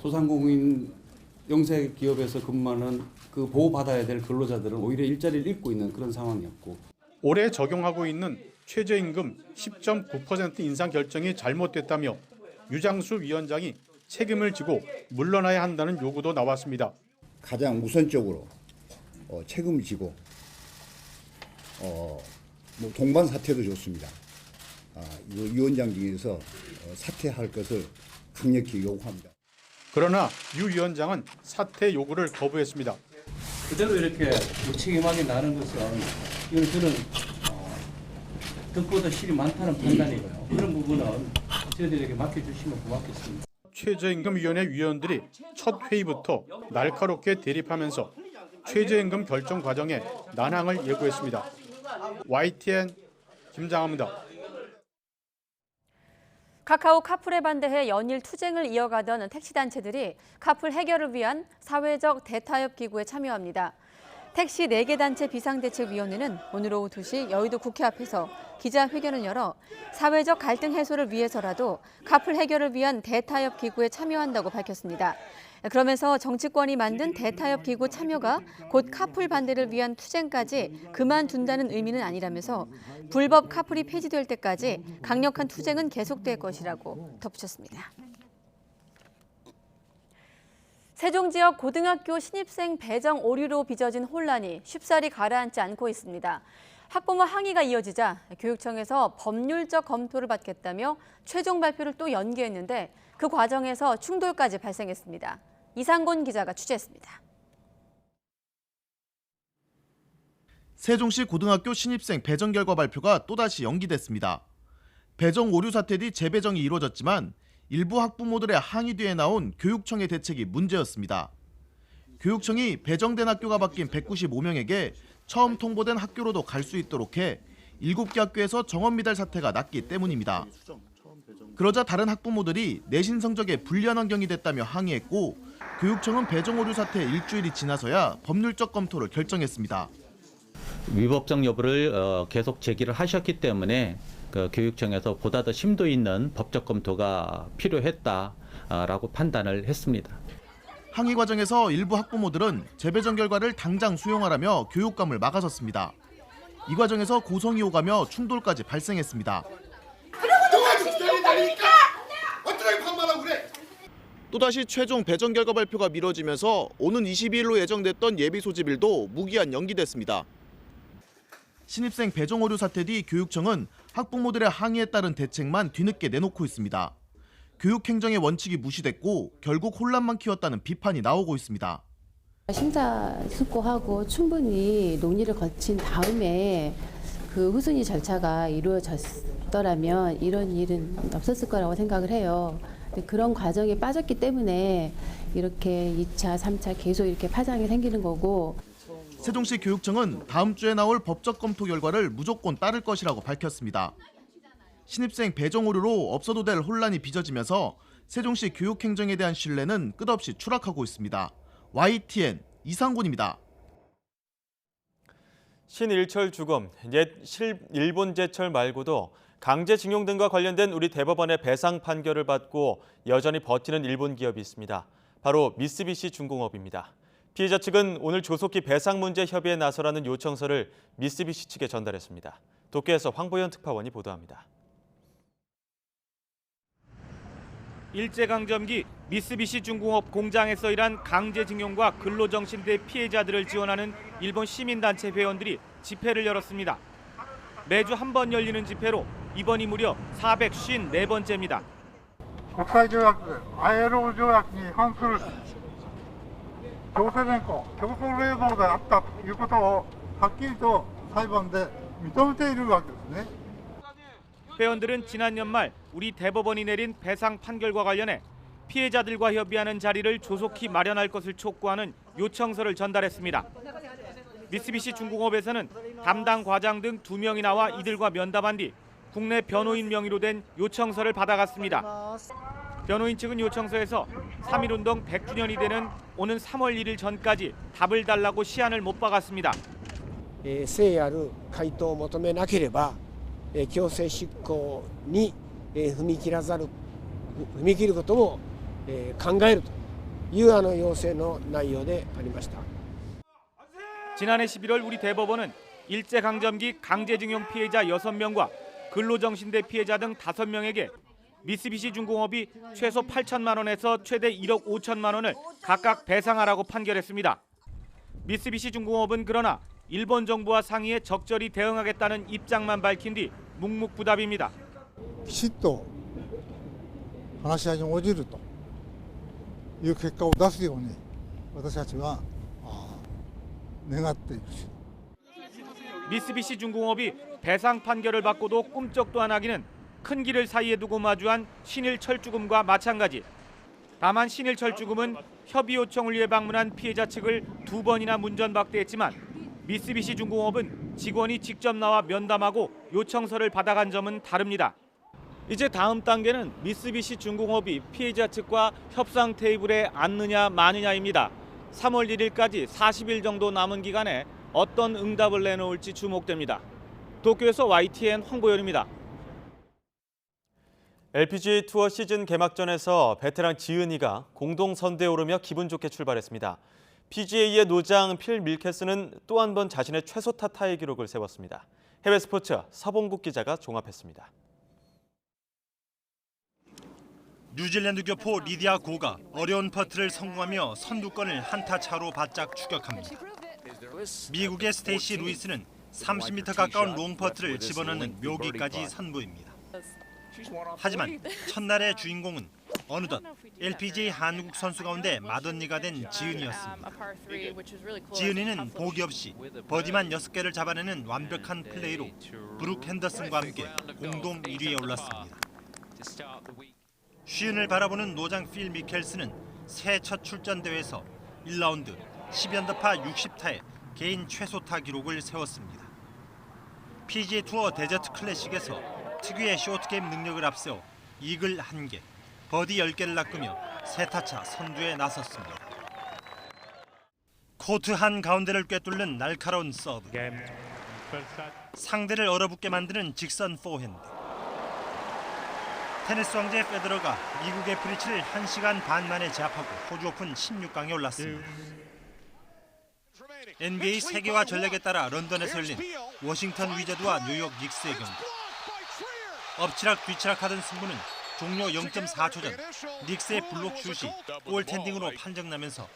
소상공인 영세 기업에서 근무하는 그 보호받아야 될 근로자들은 오히려 일자리를 잃고 있는 그런 상황이었고,
올해 적용하고 있는 최저임금 10.9% 인상 결정이 잘못됐다며 유장수 위원장이 책임을 지고 물러나야 한다는 요구도 나왔습니다.
가장 우선적으로 책임을 지고 동반 사퇴도 좋습니다. 이 위원장직에서 사퇴할 것을 강력히 요구합니다.
그러나 유 위원장은 사퇴 요구를 거부했습니다.
그대로 이렇게 무책임하게 나는 것은 이건 저는 듣고도 실이 많다는 판단이고요. 그런 부분은 저희들에게 맡겨주시면 고맙겠습니다.
최저임금위원회 위원들이 첫 회의부터 날카롭게 대립하면서 최저임금 결정 과정에 난항을 예고했습니다. YTN 김장하입니다.
카카오 카풀에 반대해 연일 투쟁을 이어가던 택시단체들이 카풀 해결을 위한 사회적 대타협 기구에 참여합니다. 택시 4개 단체 비상대책위원회는 오늘 오후 2시 여의도 국회 앞에서 기자회견을 열어 사회적 갈등 해소를 위해서라도 카풀 해결을 위한 대타협 기구에 참여한다고 밝혔습니다. 그러면서 정치권이 만든 대타협 기구 참여가 곧 카풀 반대를 위한 투쟁까지 그만둔다는 의미는 아니라면서 불법 카풀이 폐지될 때까지 강력한 투쟁은 계속될 것이라고 덧붙였습니다. 세종 지역 고등학교 신입생 배정 오류로 빚어진 혼란이 쉽사리 가라앉지 않고 있습니다. 학부모 항의가 이어지자 교육청에서 법률적 검토를 받겠다며 최종 발표를 또 연기했는데 그 과정에서 충돌까지 발생했습니다. 이상곤 기자가 취재했습니다.
세종시 고등학교 신입생 배정 결과 발표가 또다시 연기됐습니다. 배정 오류 사태 뒤 재배정이 이루어졌지만 일부 학부모들의 항의 뒤에 나온 교육청의 대책이 문제였습니다. 교육청이 배정된 학교가 바뀐 195명에게 처음 통보된 학교로도 갈 수 있도록 해 7개 학교에서 정원 미달 사태가 났기 때문입니다. 그러자 다른 학부모들이 내신 성적에 불리한 환경이 됐다며 항의했고 교육청은 배정 오류 사태 일주일이 지나서야 법률적 검토를 결정했습니다.
위법성 여부를 계속 제기를 하셨기 때문에 교육청에서 보다 더 심도 있는 법적 검토가 필요했다라고 판단을 했습니다.
항의 과정에서 일부 학부모들은 재배정 결과를 당장 수용하라며 교육감을 막아섰습니다. 이 과정에서 고성이 오가며 충돌까지 발생했습니다.
어떻게 반말하고 그래?
또다시 최종 배정 결과 발표가 미뤄지면서 오는 22일로 예정됐던 예비 소집일도 무기한 연기됐습니다. 신입생 배정 오류 사태 뒤 교육청은 학부모들의 항의에 따른 대책만 뒤늦게 내놓고 있습니다. 교육행정의 원칙이 무시됐고 결국 혼란만 키웠다는 비판이 나오고 있습니다.
심사숙고하고 충분히 논의를 거친 다음에 그 후순위 절차가 이루어졌더라면 이런 일은 없었을 거라고 생각을 해요. 그런 과정에 빠졌기 때문에 이렇게 2차, 3차 계속 이렇게 파장이 생기는 거고.
세종시 교육청은 다음 주에 나올 법적 검토 결과를 무조건 따를 것이라고 밝혔습니다. 신입생 배정 오류로 없어도 될 혼란이 빚어지면서 세종시 교육행정에 대한 신뢰는 끝없이 추락하고 있습니다. YTN 이상군입니다.
신일철 주검, 옛 일본제철 말고도 강제징용 등과 관련된 우리 대법원의 배상 판결을 받고 여전히 버티는 일본 기업이 있습니다. 바로 미쓰비시 중공업입니다. 피해자 측은 오늘 조속히 배상 문제 협의에 나서라는 요청서를 미쓰비시 측에 전달했습니다. 도쿄에서 황보현 특파원이 보도합니다.
일제강점기 미쓰비시 중공업 공장에서 일한 강제징용과 근로정신대 피해자들을 지원하는 일본 시민단체 회원들이 집회를 열었습니다. 매주 한 번 열리는 집회로 이번이 무려 454번째입니다.
国際条約 ILO 条約に違反する強制連行、競争労働であったということをはっきりと裁判で認めているわけですね。
회원들은 지난 연말 우리 대법원이 내린 배상 판결과 관련해 피해자들과 협의하는 자리를 조속히 마련할 것을 촉구하는 요청서를 전달했습니다. 미쓰비시 중공업에서는 담당 과장 등 2명이 나와 이들과 면담한 뒤 국내 변호인 명의로 된 요청서를 받아갔습니다. 변호인 측은 요청서에서 3.1운동 100주년이 되는 오는 3월 1일 전까지 답을 달라고 시한을 못 박았습니다.
誠ある回答を求めなければ強制執行に踏み切ることも考えるという要請の内容でありました。
지난해 11월 우리 대법원은 일제강점기 강제징용 피해자 6명과 근로정신대 피해자 등 5명에게 미쓰비시 중공업이 최소 8천만 원에서 최대 1억 5천만 원을 각각 배상하라고 판결했습니다. 미쓰비시 중공업은 그러나 일본 정부와 상의해 적절히 대응하겠다는 입장만 밝힌 뒤 묵묵부답입니다.
きちっと話し合いに応じるという結果を出すように私たちは願っている。
미쓰비시 중공업이 배상 판결을 받고도 꿈쩍도 안 하기는 큰 길을 사이에 두고 마주한 신일철주금과 마찬가지. 다만 신일철주금은 협의 요청을 위해 방문한 피해자 측을 2번이나 문전박대했지만 미쓰비시 중공업은 직원이 직접 나와 면담하고 요청서를 받아간 점은 다릅니다. 이제 다음 단계는 미쓰비시 중공업이 피해자 측과 협상 테이블에 앉느냐 마느냐입니다. 3월 1일까지 40일 정도 남은 기간에 어떤 응답을 내놓을지 주목됩니다. 도쿄에서 YTN 황보현입니다.
LPGA 투어 시즌 개막전에서 베테랑 지은이가 공동 선두에 오르며 기분 좋게 출발했습니다. PGA의 노장 필 밀케스는 또 한 번 자신의 최소타 타의 기록을 세웠습니다. 해외 스포츠 서봉국 기자가 종합했습니다.
뉴질랜드 교포 리디아 고가 어려운 퍼트를 성공하며 선두권을 한타 차로 바짝 추격합니다. 미국의 스테이시 루이스는 30m 가까운 롱 퍼트를 집어넣는 묘기까지 선보입니다. 하지만 첫날의 주인공은 어느덧 LPGA 한국 선수 가운데 맏언니가 된 지은이였습니다. 지은이는 보기 없이 버디만 6개를 잡아내는 완벽한 플레이로 브룩 핸더슨과 함께 공동 1위에 올랐습니다. 쉬운을 바라보는 노장 필 미켈스는 새해 첫 출전 대회에서 1라운드 10언더파 60타의 개인 최소타 기록을 세웠습니다. PGA 투어 데저트 클래식에서 특유의 쇼트게임 능력을 앞세워 이글 1개, 버디 10개를 낚으며 세타차 선두에 나섰습니다. 코트 한 가운데를 꿰뚫는 날카로운 서브, 상대를 얼어붙게 만드는 직선 포핸드. 테니스 왕제 페더러가 미국의 프리치를 1시간 반 만에 제압하고 호주 오픈 16강에 올랐습니다. NBA 세계화 전략에 따라 런던에서 열린 워싱턴 위저드와 뉴욕 닉스의 경기. 엎치락 뒤치락하던 승부는 종료 0.4초 전 닉스의 블록 슛이 골텐딩으로 판정나면서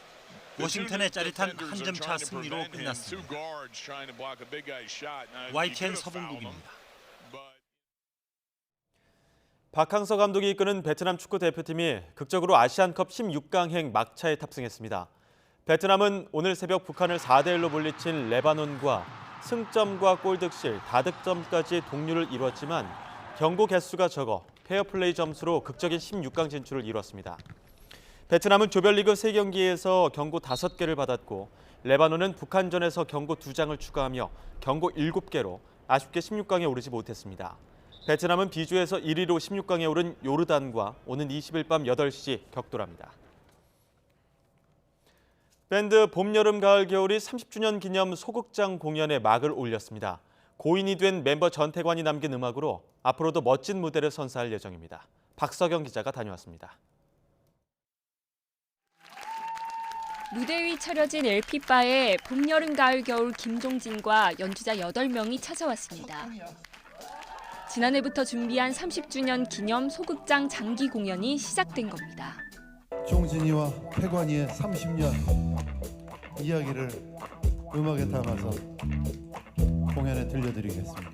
워싱턴의 짜릿한 한 점 차 승리로 끝났습니다. YTN 서봉국입니다.
박항서 감독이 이끄는 베트남 축구 대표팀이 극적으로 아시안컵 16강행 막차에 탑승했습니다. 베트남은 오늘 새벽 북한을 4대1로 물리친 레바논과 승점과 골득실, 다득점까지 동률을 이뤘지만 경고 개수가 적어 페어플레이 점수로 극적인 16강 진출을 이뤘습니다. 베트남은 조별리그 3경기에서 경고 5개를 받았고 레바논은 북한전에서 경고 2장을 추가하며 경고 7개로 아쉽게 16강에 오르지 못했습니다. 베트남은 B조에서 1위로 16강에 오른 요르단과 오는 20일 밤 8시 격돌합니다. 밴드 봄, 여름, 가을, 겨울이 30주년 기념 소극장 공연에 막을 올렸습니다. 고인이 된 멤버 전태관이 남긴 음악으로 앞으로도 멋진 무대를 선사할 예정입니다. 박석영 기자가 다녀왔습니다.
무대 위 차려진 LP바에 봄, 여름, 가을, 겨울 김종진과 연주자 8명이 찾아왔습니다. 지난해부터 준비한 30주년 기념 소극장 장기 공연이 시작된 겁니다.
종진이와 태관이의 30년 이야기를 음악에 담아서 공연에 들려드리겠습니다.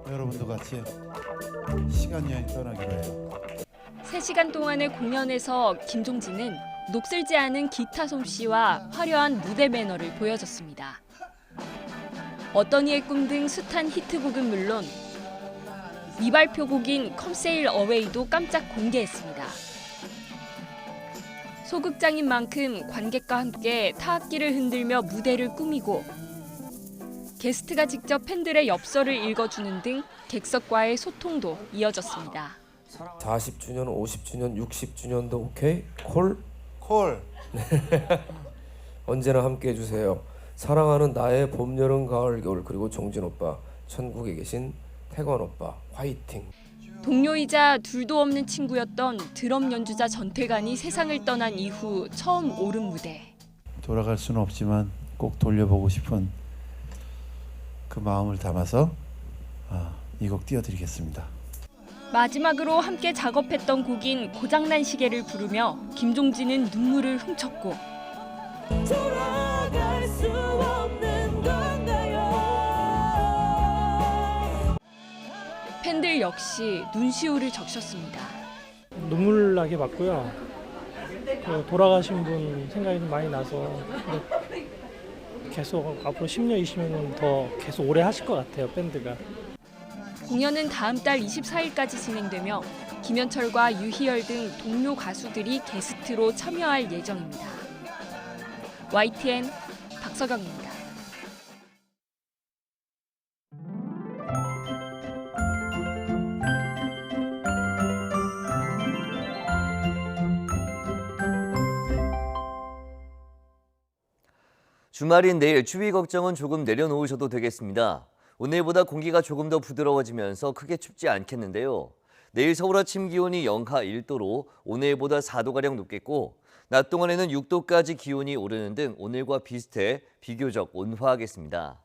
여러분도 같이 시간 여행 떠나기로 해요.
3시간 동안의 공연에서 김종진은 녹슬지 않은 기타 솜씨와 화려한 무대 매너를 보여줬습니다. 어떤 이의 꿈 등 숱한 히트곡은 물론 미발표 곡인 Come Sail Away도 깜짝 공개했습니다. 소극장인 만큼 관객과 함께 타악기를 흔들며 무대를 꾸미고 게스트가 직접 팬들의 엽서를 읽어주는 등 객석과의 소통도 이어졌습니다.
40주년, 50주년, 60주년도 오케이? 콜?
콜.
네. 언제나 함께 해주세요. 사랑하는 나의 봄, 여름, 가을, 겨울 그리고 종진 오빠, 천국에 계신 태관 오빠, 화이팅.
동료이자 둘도 없는 친구였던 드럼 연주자 전태관이 세상을 떠난 이후 처음 오른 무대.
돌아갈 수는 없지만 꼭 돌려보고 싶은 그 마음을 담아서 이 곡 띄워드리겠습니다.
마지막으로 함께 작업했던 곡인 고장난 시계를 부르며 김종진은 눈물을 훔쳤고 돌아갈 수 없는 건가요? 팬들 역시 눈시울을 적셨습니다.
눈물 나게 봤고요. 돌아가신 분 생각이 좀 많이 나서 계속 앞으로 10년, 20년은 더 계속 오래 하실 것 같아요, 밴드가.
공연은 다음 달 24일까지 진행되며 김현철과 유희열 등 동료 가수들이 게스트로 참여할 예정입니다. YTN 박석영입니다.
주말인 내일 추위 걱정은 조금 내려놓으셔도 되겠습니다. 오늘보다 공기가 조금 더 부드러워지면서 크게 춥지 않겠는데요. 내일 서울 아침 기온이 영하 1도로 오늘보다 4도가량 높겠고 낮 동안에는 6도까지 기온이 오르는 등 오늘과 비슷해 비교적 온화하겠습니다.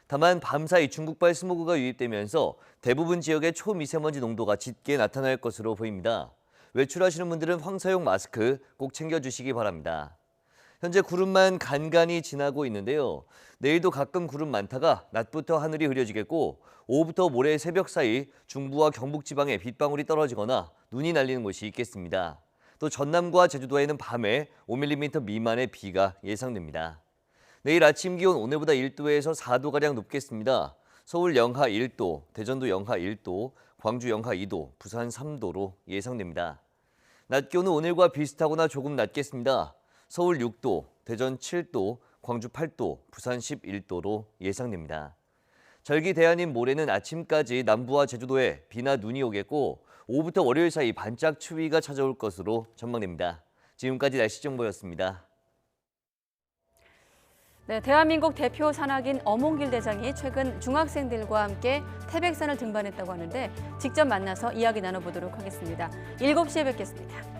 다만 밤사이 중국발 스모그가 유입되면서 대부분 지역의 초미세먼지 농도가 짙게 나타날 것으로 보입니다. 외출하시는 분들은 황사용 마스크 꼭 챙겨주시기 바랍니다. 현재 구름만 간간히 지나고 있는데요. 내일도 가끔 구름 많다가 낮부터 하늘이 흐려지겠고 오후부터 모레 새벽 사이 중부와 경북 지방에 빗방울이 떨어지거나 눈이 날리는 곳이 있겠습니다. 또 전남과 제주도에는 밤에 5mm 미만의 비가 예상됩니다. 내일 아침 기온 오늘보다 1도에서 4도가량 높겠습니다. 서울 영하 1도, 대전도 영하 1도, 광주 영하 2도, 부산 3도로 예상됩니다. 낮 기온은 오늘과 비슷하거나 조금 낮겠습니다. 서울 6도, 대전 7도, 광주 8도, 부산 11도로 예상됩니다. 절기 대안인 모레는 아침까지 남부와 제주도에 비나 눈이 오겠고 오후부터 월요일 사이 반짝 추위가 찾아올 것으로 전망됩니다. 지금까지 날씨 정보였습니다.
네, 대한민국 대표 산악인 어몽길 대장이 최근 중학생들과 함께 태백산을 등반했다고 하는데 직접 만나서 이야기 나눠보도록 하겠습니다. 7시에 뵙겠습니다.